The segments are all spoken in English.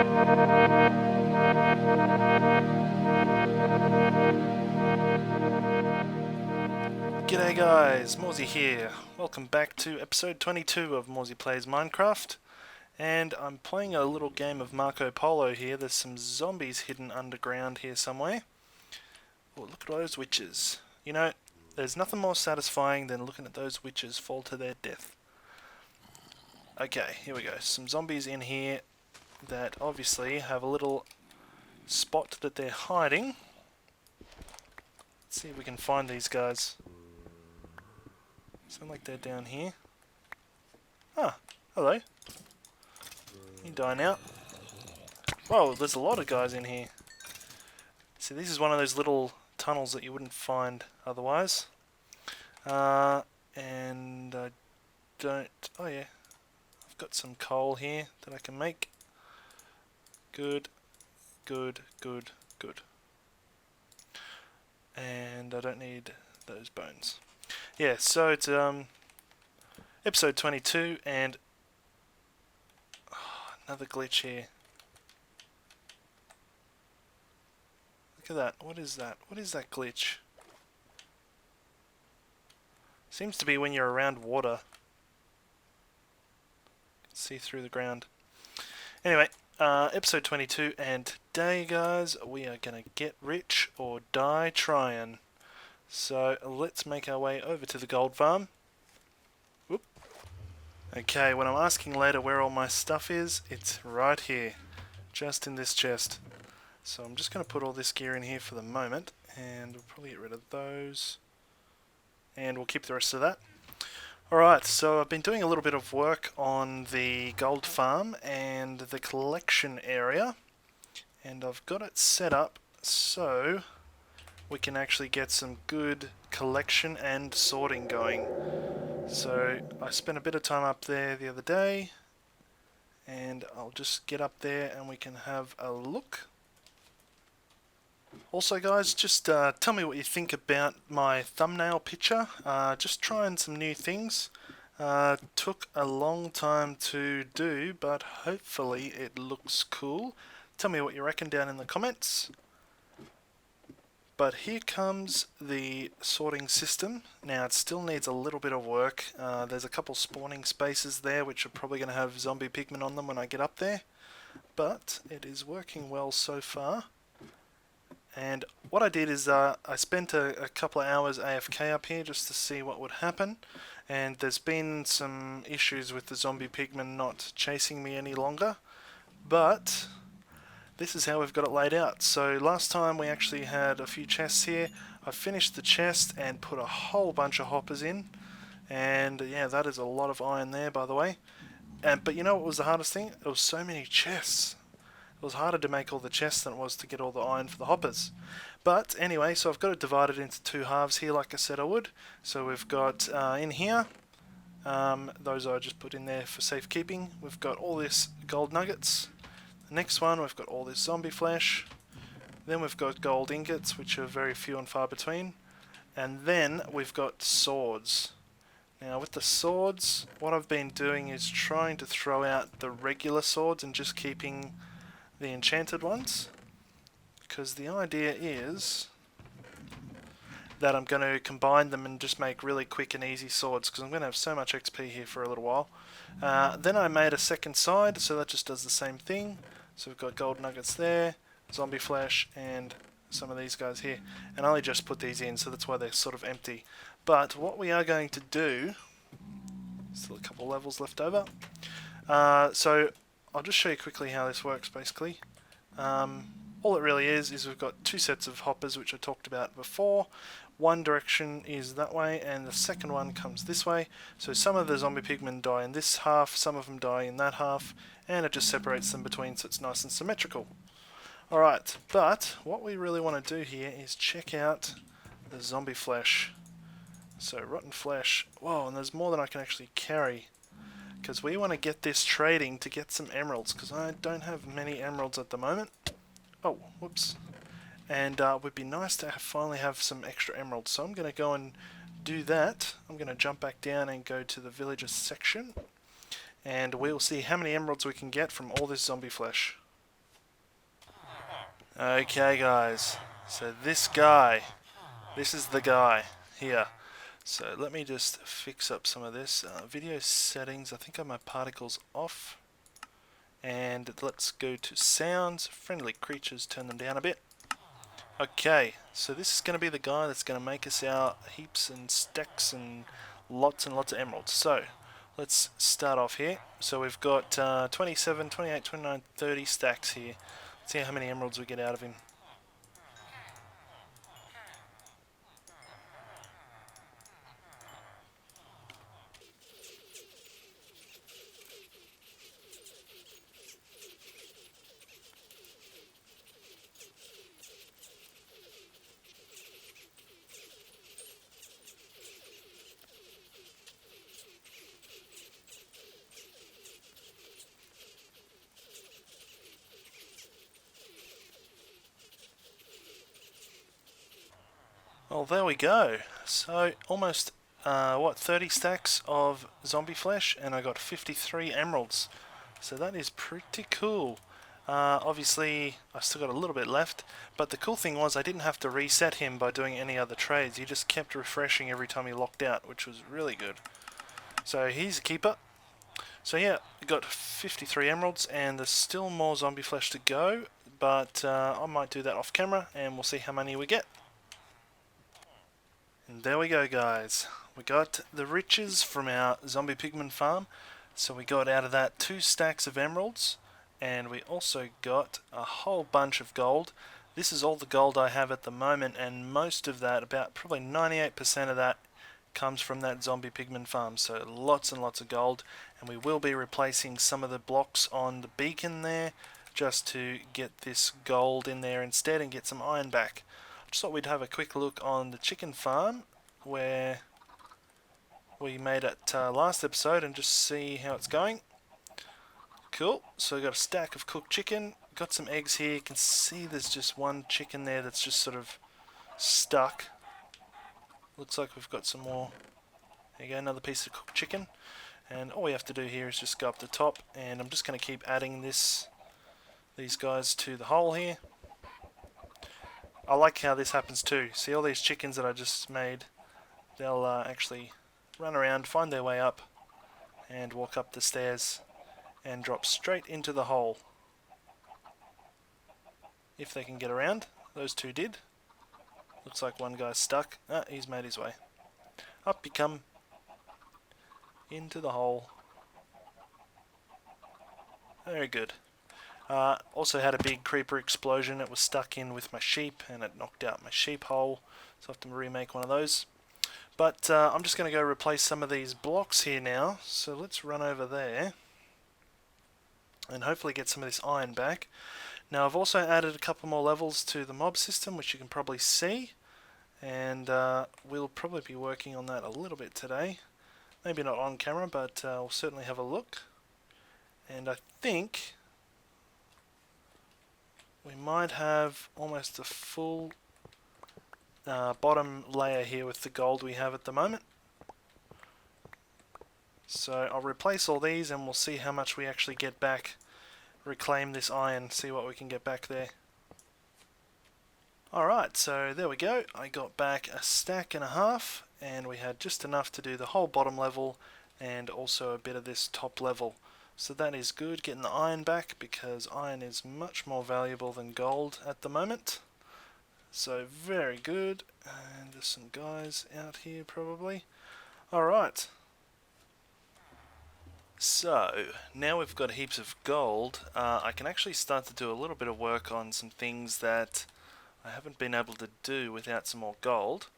G'day guys, Morezy here. Welcome back to episode 22 of Morezy Plays Minecraft. And I'm playing a little game of Marco Polo here. There's some zombies hidden underground here somewhere. Oh, look at those witches. You know, there's nothing more satisfying than looking at those witches fall to their death. Okay, here we go. Some zombies in here that obviously have a little spot that they're hiding. Let's see if we can find these guys. Sound like they're down here. Ah, hello. You die now. Whoa, there's a lot of guys in here. See, this is one of those little tunnels that you wouldn't find otherwise. And I don't... Oh yeah, I've got some coal here that I can make. Good, good, good, good. And I don't need those bones. Yeah, so it's episode 22 and another glitch here. Look at that. What is that? What is that glitch? Seems to be when you're around water. See through the ground. Anyway, episode 22, and today, guys, we are going to get rich or die trying. So let's make our way over to the gold farm. Whoop. Okay, when I'm asking later where all my stuff is, it's right here, just in this chest. So I'm just going to put all this gear in here for the moment, and we'll probably get rid of those, and we'll keep the rest of that. Alright, so I've been doing a little bit of work on the gold farm and the collection area, and I've got it set up so we can actually get some good collection and sorting going. So I spent a bit of time up there the other day, and I'll just get up there and we can have a look. Also guys, just tell me what you think about my thumbnail picture. Just trying some new things. Took a long time to do, but hopefully it looks cool. Tell me what you reckon down in the comments. But here comes the sorting system. Now it still needs a little bit of work. There's a couple spawning spaces there which are probably going to have zombie pigmen on them when I get up there. But it is working well so far. And what I did is I spent a couple of hours AFK up here just to see what would happen, and there's been some issues with the zombie pigmen not chasing me any longer, but this is how we've got it laid out. So last time we actually had a few chests here. I finished the chest and put a whole bunch of hoppers in, and yeah, that is a lot of iron there, by the way. But you know what was the hardest thing? It was so many chests. It was harder to make all the chests than it was to get all the iron for the hoppers. But anyway, so I've got it divided into two halves here like I said I would. So we've got in here, those I just put in there for safekeeping. We've got all this gold nuggets. The next one we've got all this zombie flesh. Then we've got gold ingots, which are very few and far between. And then we've got swords. Now with the swords, what I've been doing is trying to throw out the regular swords and just keeping the enchanted ones, because the idea is that I'm going to combine them and just make really quick and easy swords, because I'm going to have so much XP here for a little while. Then I made a second side, so that just does the same thing. So we've got gold nuggets there, zombie flesh, and some of these guys here. And I only just put these in, so that's why they're sort of empty. But what we are going to do, still a couple levels left over, so I'll just show you quickly how this works basically. All it really is we've got two sets of hoppers which I talked about before. One direction is that way and the second one comes this way. So some of the zombie pigmen die in this half, some of them die in that half, and it just separates them between so it's nice and symmetrical. Alright, but what we really want to do here is check out the zombie flesh. So rotten flesh. Whoa, and there's more than I can actually carry, because we want to get this trading to get some emeralds, because I don't have many emeralds at the moment. Oh, whoops. And it would be nice to finally have some extra emeralds, so I'm going to go and do that. I'm going to jump back down and go to the villagers section, and we'll see how many emeralds we can get from all this zombie flesh. Okay guys, so this is the guy here. So let me just fix up some of this. Video settings, I think I have my particles off. And let's go to sounds, friendly creatures, turn them down a bit. Okay, so this is going to be the guy that's going to make us our heaps and stacks and lots of emeralds. So let's start off here. So we've got 27, 28, 29, 30 stacks here. Let's see how many emeralds we get out of him. Well, there we go. So almost, 30 stacks of zombie flesh, and I got 53 emeralds. So that is pretty cool. Obviously, I still got a little bit left, but the cool thing was I didn't have to reset him by doing any other trades. He just kept refreshing every time he locked out, which was really good. So he's a keeper. So yeah, got 53 emeralds, and there's still more zombie flesh to go, but I might do that off camera, and we'll see how many we get. And there we go guys, we got the riches from our zombie pigman farm. So we got out of that 2 stacks of emeralds, and we also got a whole bunch of gold. This is all the gold I have at the moment, and most of that, about probably 98% of that, comes from that zombie pigman farm. So lots and lots of gold, and we will be replacing some of the blocks on the beacon there just to get this gold in there instead and get some iron back. Just thought we'd have a quick look on the chicken farm where we made it last episode and just see how it's going. Cool, so we've got a stack of cooked chicken, got some eggs here. You can see there's just one chicken there that's just sort of stuck. Looks like we've got some more. There you go, another piece of cooked chicken. And all we have to do here is just go up the top, and I'm just going to keep adding these guys to the hole here. I like how this happens too. See all these chickens that I just made? They'll actually run around, find their way up, and walk up the stairs and drop straight into the hole. If they can get around. Those two did. Looks like one guy's stuck. Ah, he's made his way. Up you come. Into the hole. Very good. Also had a big creeper explosion. It was stuck in with my sheep and it knocked out my sheep hole. So I have to remake one of those. But I'm just going to go replace some of these blocks here now. So let's run over there and hopefully get some of this iron back. Now I've also added a couple more levels to the mob system, which you can probably see. And we'll probably be working on that a little bit today. Maybe not on camera, but we'll certainly have a look. And I think we might have almost a full bottom layer here with the gold we have at the moment. So I'll replace all these and we'll see how much we actually get back. Reclaim this iron, see what we can get back there. Alright, so there we go. I got back a stack and a half, and we had just enough to do the whole bottom level and also a bit of this top level. So that is good, getting the iron back, because iron is much more valuable than gold at the moment. So very good. And there's some guys out here probably. Alright. So, now we've got heaps of gold, I can actually start to do a little bit of work on some things that I haven't been able to do without some more gold.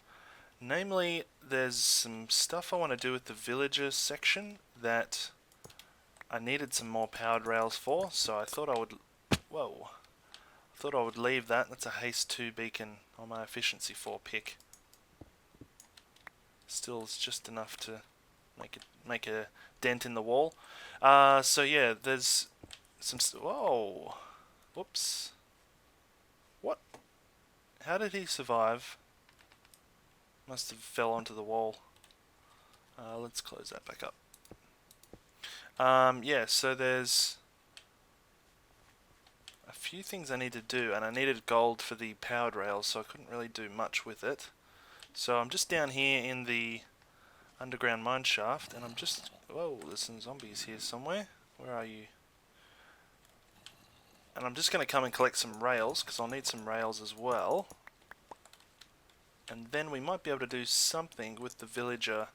Namely, there's some stuff I want to do with the villagers section that I needed some more powered rails for, so I thought I would leave that. That's a haste 2 beacon on my efficiency 4 pick. Still, it's just enough to make a dent in the wall. So yeah, there's some. Whoa! Whoops! What? How did he survive? Must have fell onto the wall. Let's close that back up. Yeah, so there's a few things I need to do, and I needed gold for the powered rails, so I couldn't really do much with it. So I'm just down here in the underground mine shaft, and I'm just... Whoa, there's some zombies here somewhere. Where are you? And I'm just going to come and collect some rails, because I'll need some rails as well. And then we might be able to do something with the villager...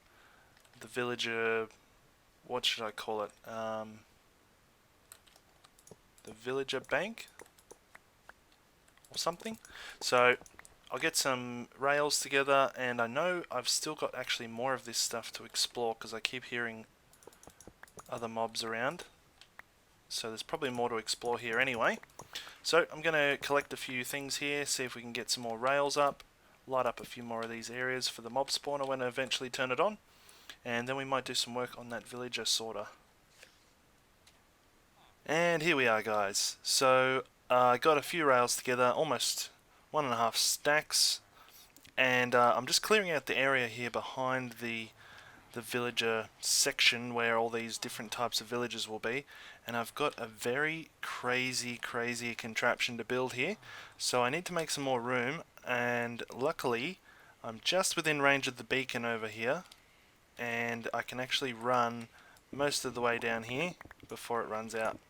What should I call it? The villager bank? Or something. So I'll get some rails together, and I know I've still got actually more of this stuff to explore because I keep hearing other mobs around. So there's probably more to explore here anyway. So I'm going to collect a few things here, see if we can get some more rails up, light up a few more of these areas for the mob spawner when I eventually turn it on, and then we might do some work on that villager sorter. And here we are, guys. So I got a few rails together, almost 1.5 stacks, and I'm just clearing out the area here behind the villager section where all these different types of villagers will be, and I've got a very crazy contraption to build here, so I need to make some more room, and luckily I'm just within range of the beacon over here, and I can actually run most of the way down here before it runs out.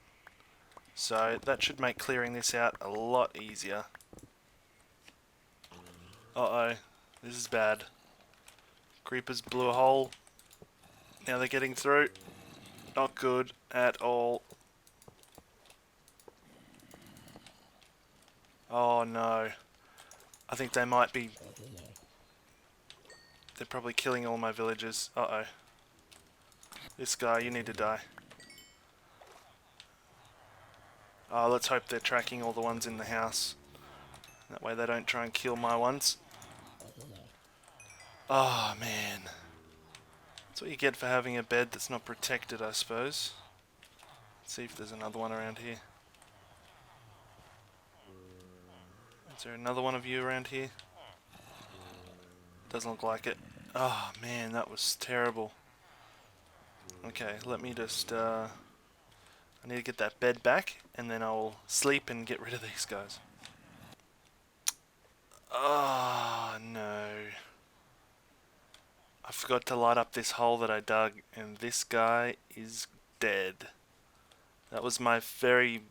So that should make clearing this out a lot easier. Uh-oh, this is bad. Creepers blew a hole. Now they're getting through. Not good at all. Oh no. I think they might be... They're probably killing all my villagers. Uh-oh. This guy, you need to die. Oh, let's hope they're tracking all the ones in the house. That way they don't try and kill my ones. Oh, man. That's what you get for having a bed that's not protected, I suppose. Let's see if there's another one around here. Is there another one of you around here? Doesn't look like it. Oh, man, that was terrible. Okay, let me just... I need to get that bed back, and then I'll sleep and get rid of these guys. Oh, no. I forgot to light up this hole that I dug, and this guy is dead. That was my very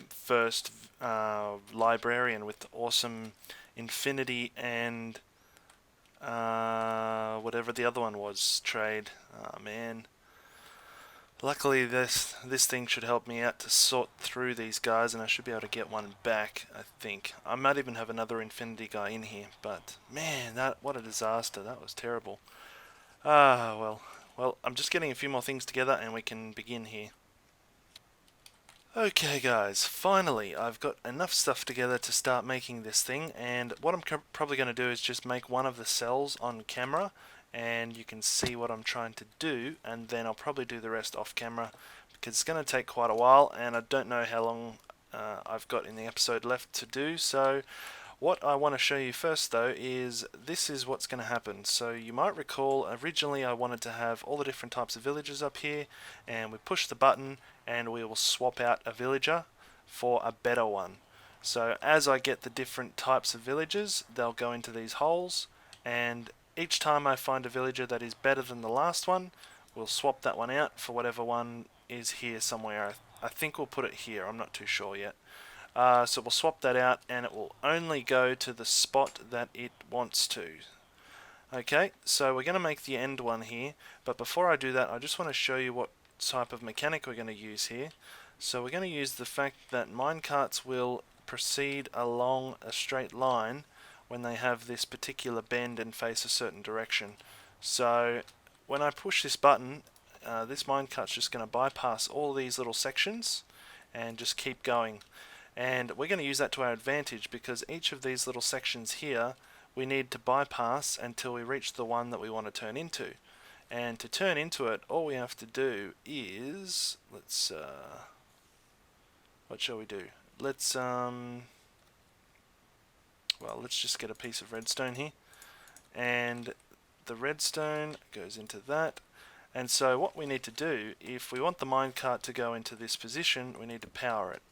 first librarian with awesome infinity and whatever the other one was, trade. Oh, man. Luckily this thing should help me out to sort through these guys, and I should be able to get one back, I think. I might even have another infinity guy in here, but man, what a disaster. That was terrible. Ah, well, I'm just getting a few more things together and we can begin here. Okay guys, finally I've got enough stuff together to start making this thing, and what I'm probably going to do is just make one of the cells on camera, and you can see what I'm trying to do, and then I'll probably do the rest off camera because it's going to take quite a while, and I don't know how long I've got in the episode left to do. So what I want to show you first though is this is what's going to happen. So you might recall originally I wanted to have all the different types of villagers up here, and we push the button and we will swap out a villager for a better one. So as I get the different types of villagers, they'll go into these holes, and each time I find a villager that is better than the last one, we'll swap that one out for whatever one is here somewhere. I think we'll put it here, I'm not too sure yet. So we'll swap that out, and it will only go to the spot that it wants to. Okay, so we're going to make the end one here, but before I do that, I just want to show you what type of mechanic we're going to use here. So we're going to use the fact that minecarts will proceed along a straight line when they have this particular bend and face a certain direction. So when I push this button, this minecart's just going to bypass all these little sections and just keep going. And we're going to use that to our advantage because each of these little sections here we need to bypass until we reach the one that we want to turn into. And to turn into it, all we have to do is, what shall we do? Let's just get a piece of redstone here, and the redstone goes into that. And so what we need to do, if we want the minecart to go into this position, we need to power it.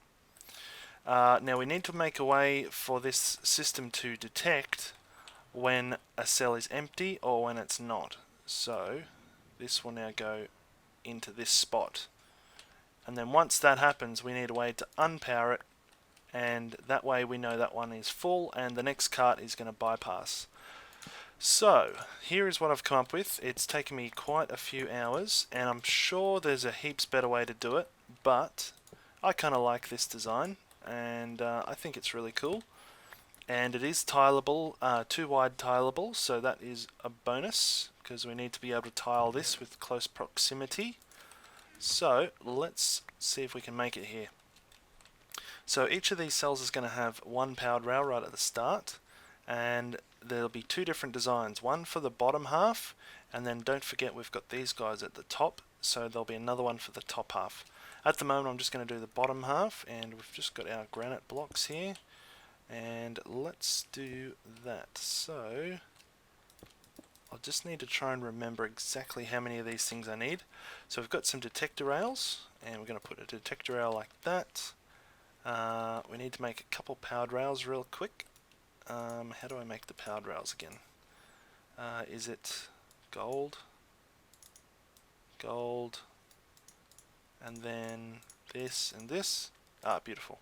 Now we need to make a way for this system to detect when a cell is empty or when it's not. So this will now go into this spot. And then once that happens, we need a way to unpower it, and that way we know that one is full and the next cart is going to bypass. So here is what I've come up with. It's taken me quite a few hours, and I'm sure there's a heaps better way to do it, but I kind of like this design, and I think it's really cool. And it is tileable, 2-wide tileable, so that is a bonus because we need to be able to tile this with close proximity. So let's see if we can make it here. So each of these cells is going to have one powered rail right at the start, and there'll be two different designs, one for the bottom half, and then don't forget we've got these guys at the top, so there'll be another one for the top half. At the moment I'm just going to do the bottom half, and we've just got our granite blocks here, and let's do that. So I'll just need to try and remember exactly how many of these things I need. So we've got some detector rails, and we're going to put a detector rail like that. We need to make a couple powered rails real quick. How do I make the powered rails again? Is it gold, gold, and then this and this? Ah, beautiful.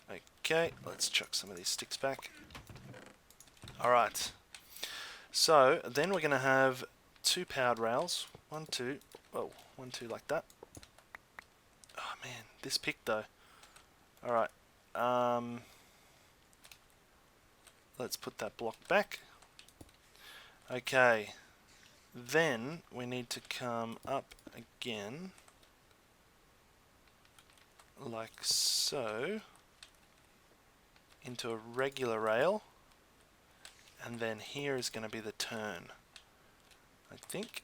Okay, let's chuck some of these sticks back. Alright, so then we're going to have two powered rails. One, two, oh, 1, 2 like that. Oh man, this pick though. Alright, let's put that block back. Okay, then we need to come up again, like so, into a regular rail, and then here is going to be the turn, I think.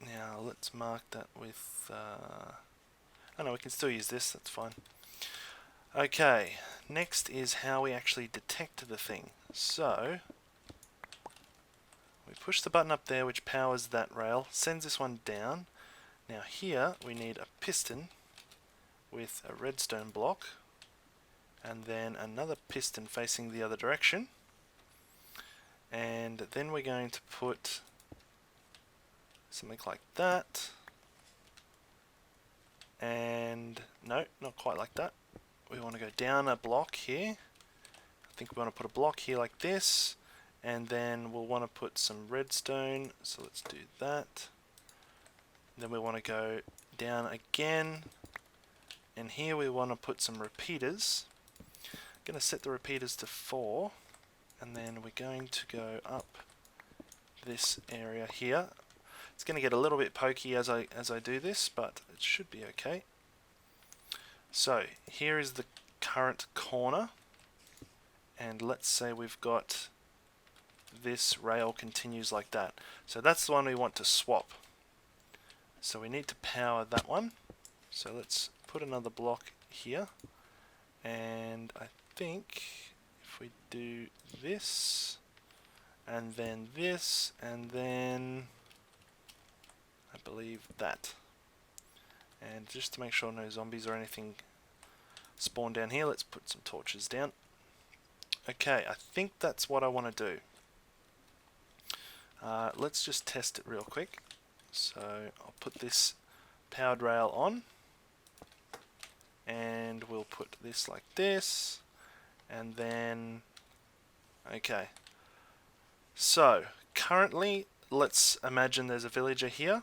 Now let's mark that with, oh no, we can still use this, that's fine. Okay, next is how we actually detect the thing. So we push the button up there which powers that rail, sends this one down. Now here we need a piston with a redstone block, and then another piston facing the other direction, and then we're going to put something like that, and no, not quite like that. We want to go down a block here. I think we want to put a block here like this, and then we'll want to put some redstone, so let's do that. Then we want to go down again, and here we want to put some repeaters. I'm going to set the repeaters to 4, and then we're going to go up this area here. It's going to get a little bit pokey as I do this, but it should be okay. So here is the current corner, and let's say we've got this rail continues like that. So that's the one we want to swap. So we need to power that one. So let's put another block here, and I think if we do this, and then this, and then I believe that. And just to make sure no zombies or anything spawn down here, let's put some torches down. Okay, I think that's what I want to do. Let's just test it real quick. So I'll put this powered rail on, and we'll put this like this, and then okay. So currently, let's imagine there's a villager here,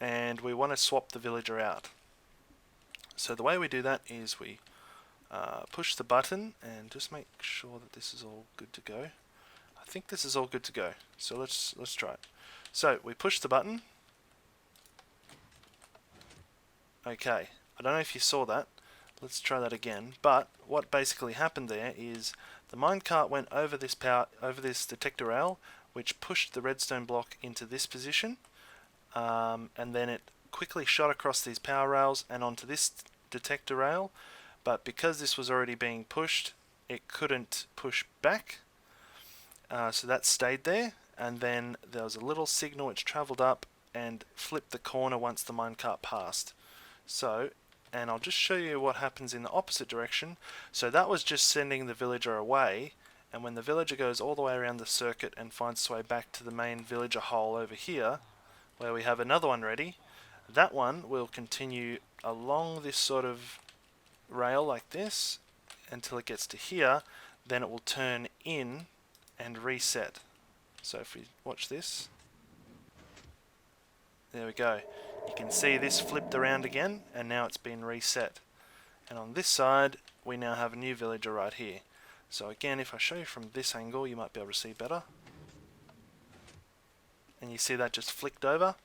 and we want to swap the villager out. So the way we do that is we push the button and just make sure that this is all good to go. I think this is all good to go. So let's try it. So we push the button. Okay, I don't know if you saw that. Let's try that again. But what basically happened there is the minecart went over this detector rail, which pushed the redstone block into this position, and then it quickly shot across these power rails and onto this detector rail. But because this was already being pushed, it couldn't push back, so that stayed there, and then there was a little signal which travelled up and flipped the corner once the minecart passed. So and I'll just show you what happens in the opposite direction. So that was just sending the villager away, and when the villager goes all the way around the circuit and finds its way back to the main villager hole over here, where we have another one ready, that one will continue along this sort of rail like this until it gets to here, then it will turn in and reset. So if we watch this, there we go. You can see this flipped around again, and now it's been reset. And on this side, we now have a new villager right here. So again, if I show you from this angle, you might be able to see better. And you see that just flicked over.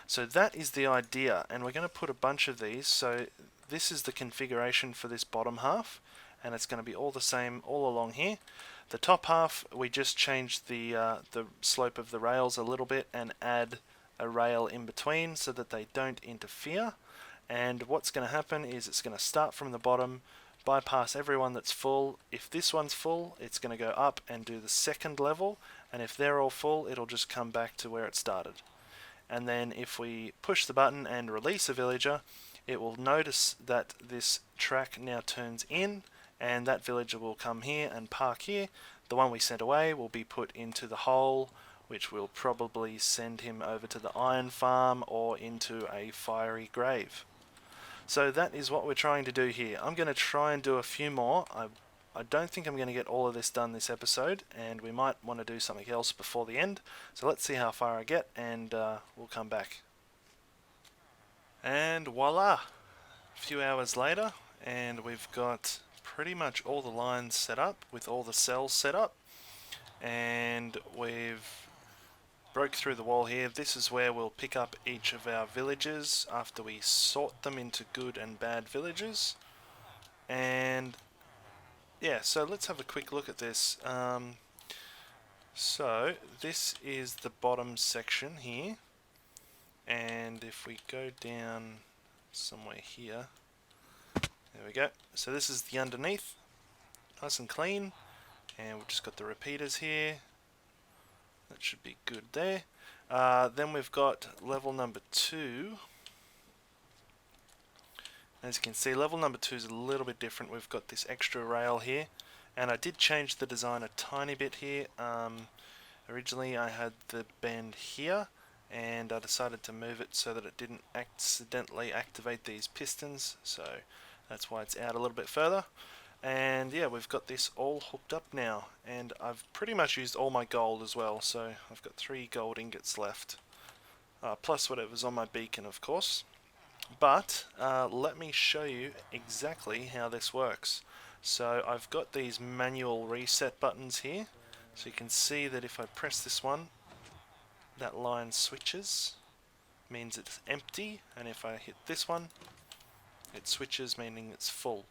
So that is the idea, and we're going to put a bunch of these. So this is the configuration for this bottom half, and it's going to be all the same all along here. The top half, we just changed the slope of the rails a little bit and add a rail in between so that they don't interfere. And what's going to happen is it's going to start from the bottom, bypass everyone that's full. If this one's full, it's going to go up and do the second level, and if they're all full, it'll just come back to where it started. And then if we push the button and release a villager, it will notice that this track now turns in, and that villager will come here and park here. The one we sent away will be put into the hole, which will probably send him over to the iron farm or into a fiery grave. So that is what we're trying to do here. I'm going to try and do a few more. I don't think I'm going to get all of this done this episode, and we might want to do something else before the end. So let's see how far I get, and we'll come back. And voila! A few hours later, and we've got pretty much all the lines set up with all the cells set up, and we've broke through the wall here. This is where we'll pick up each of our villages after we sort them into good and bad villages. And yeah, so let's have a quick look at this. So this is the bottom section here, and if we go down somewhere here, there we go. So this is the underneath, nice and clean, and we've just got the repeaters here. That should be good there. Then we've got level number 2. As you can see, level number 2 is a little bit different. We've got this extra rail here, and I did change the design a tiny bit here. Originally I had the bend here, and I decided to move it so that it didn't accidentally activate these pistons, so that's why it's out a little bit further. And yeah, we've got this all hooked up now, and I've pretty much used all my gold as well, so I've got 3 gold ingots left, plus whatever's on my beacon, of course. But let me show you exactly how this works. So I've got these manual reset buttons here, so you can see that if I press this one, that line switches, means it's empty, and if I hit this one, it switches, meaning it's full.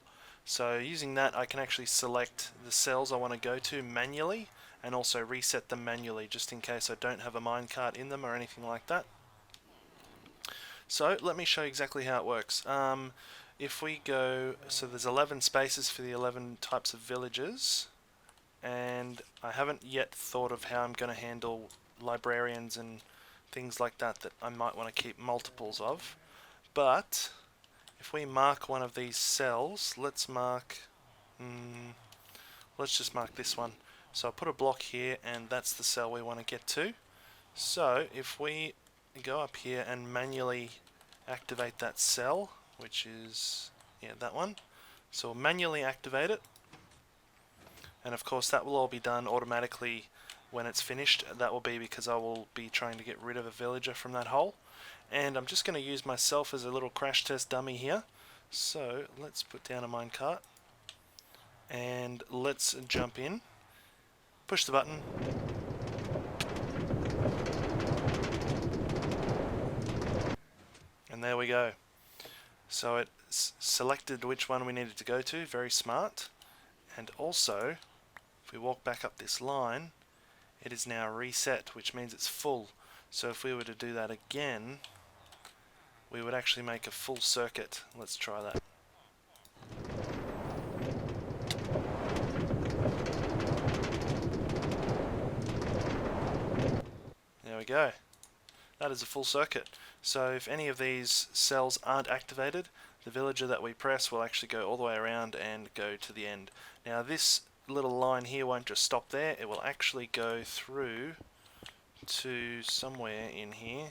So using that, I can actually select the cells I want to go to manually, and also reset them manually, just in case I don't have a minecart in them or anything like that. So let me show you exactly how it works. If we go, so there's 11 spaces for the 11 types of villages, and I haven't yet thought of how I'm going to handle librarians and things like that I might want to keep multiples of. But if we mark one of these cells, let's just mark this one. So I'll put a block here, and that's the cell we want to get to. So if we go up here and manually activate that cell, which is, yeah, that one. So we'll manually activate it, and of course that will all be done automatically when it's finished. That will be because I will be trying to get rid of a villager from that hole. And I'm just going to use myself as a little crash test dummy here. So let's put down a minecart, and let's jump in, push the button, and there we go. So it selected which one we needed to go to, very smart. And also, if we walk back up this line, it is now reset, which means it's full. So if we were to do that again, we would actually make a full circuit. Let's try that. There we go. That is a full circuit. So if any of these cells aren't activated, the villager that we press will actually go all the way around and go to the end. Now this little line here won't just stop there, it will actually go through to somewhere in here.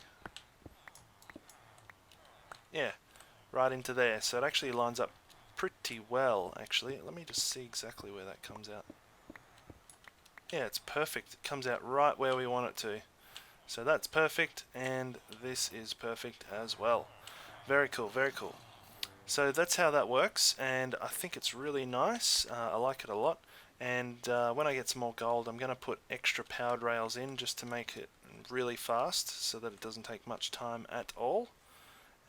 Yeah, right into there. So it actually lines up pretty well, actually. Let me just see exactly where that comes out. Yeah, it's perfect. It comes out right where we want it to. So that's perfect, and this is perfect as well. Very cool, very cool. So that's how that works, and I think it's really nice. I like it a lot. And when I get some more gold, I'm going to put extra powered rails in just to make it really fast so that it doesn't take much time at all.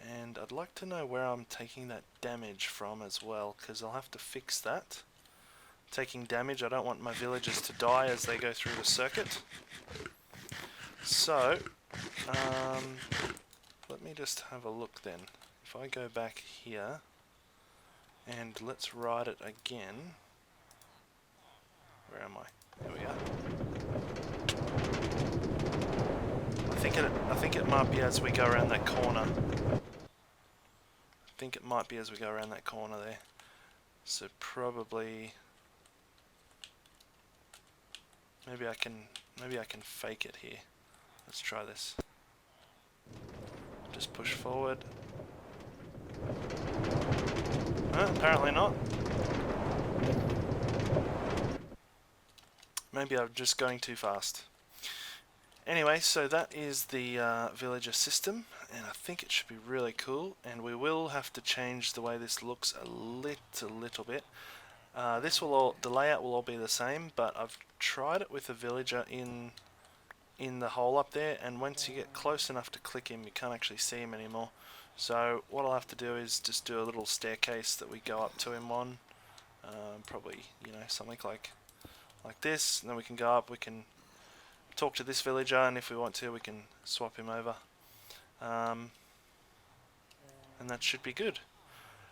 And I'd like to know where I'm taking that damage from as well, because I'll have to fix that. Taking damage, I don't want my villagers to die as they go through the circuit. So, let me just have a look then. If I go back here, and let's ride it again. Where am I? There we go. I think it might be as we go around that corner. I think it might be as we go around that corner there. So probably maybe I can fake it here. Let's try this. Just push forward. Apparently not. Maybe I'm just going too fast. Anyway, so that is the villager system, and I think it should be really cool, and we will have to change the way this looks a little bit. The layout will all be the same, but I've tried it with a villager in the hole up there, and once you get close enough to click him, you can't actually see him anymore. So what I'll have to do is just do a little staircase that we go up to him on, probably, you know, something like this, and then we can go up, we can talk to this villager, and if we want to, we can swap him over, and that should be good.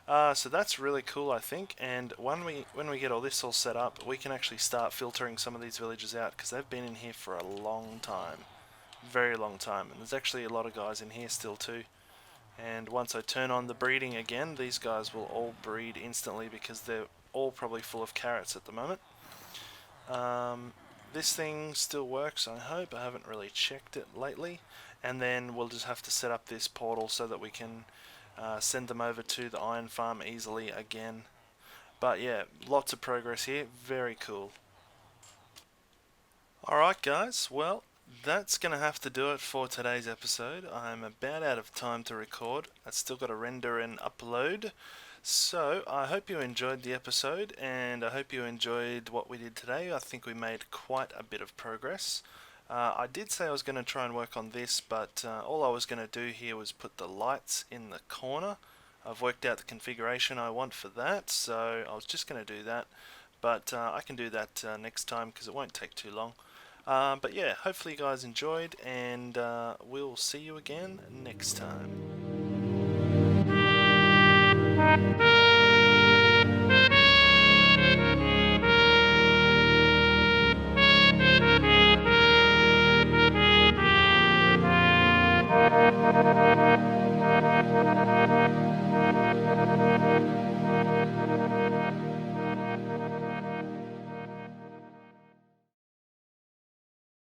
So that's really cool, I think, and when we get all this all set up, we can actually start filtering some of these villagers out, because they've been in here for a long time, very long time, and there's actually a lot of guys in here still too. And once I turn on the breeding again, these guys will all breed instantly, because they're all probably full of carrots at the moment. This thing still works, I hope. I haven't really checked it lately. And then we'll just have to set up this portal so that we can send them over to the iron farm easily again. But yeah, lots of progress here. Very cool. Alright guys, well, that's going to have to do it for today's episode. I'm about out of time to record. I've still got to render and upload. So, I hope you enjoyed the episode, and I hope you enjoyed what we did today. I think we made quite a bit of progress. I did say I was going to try and work on this, but all I was going to do here was put the lights in the corner. I've worked out the configuration I want for that, so I was just going to do that. But I can do that next time, because it won't take too long. But yeah, hopefully you guys enjoyed, and we'll see you again next time.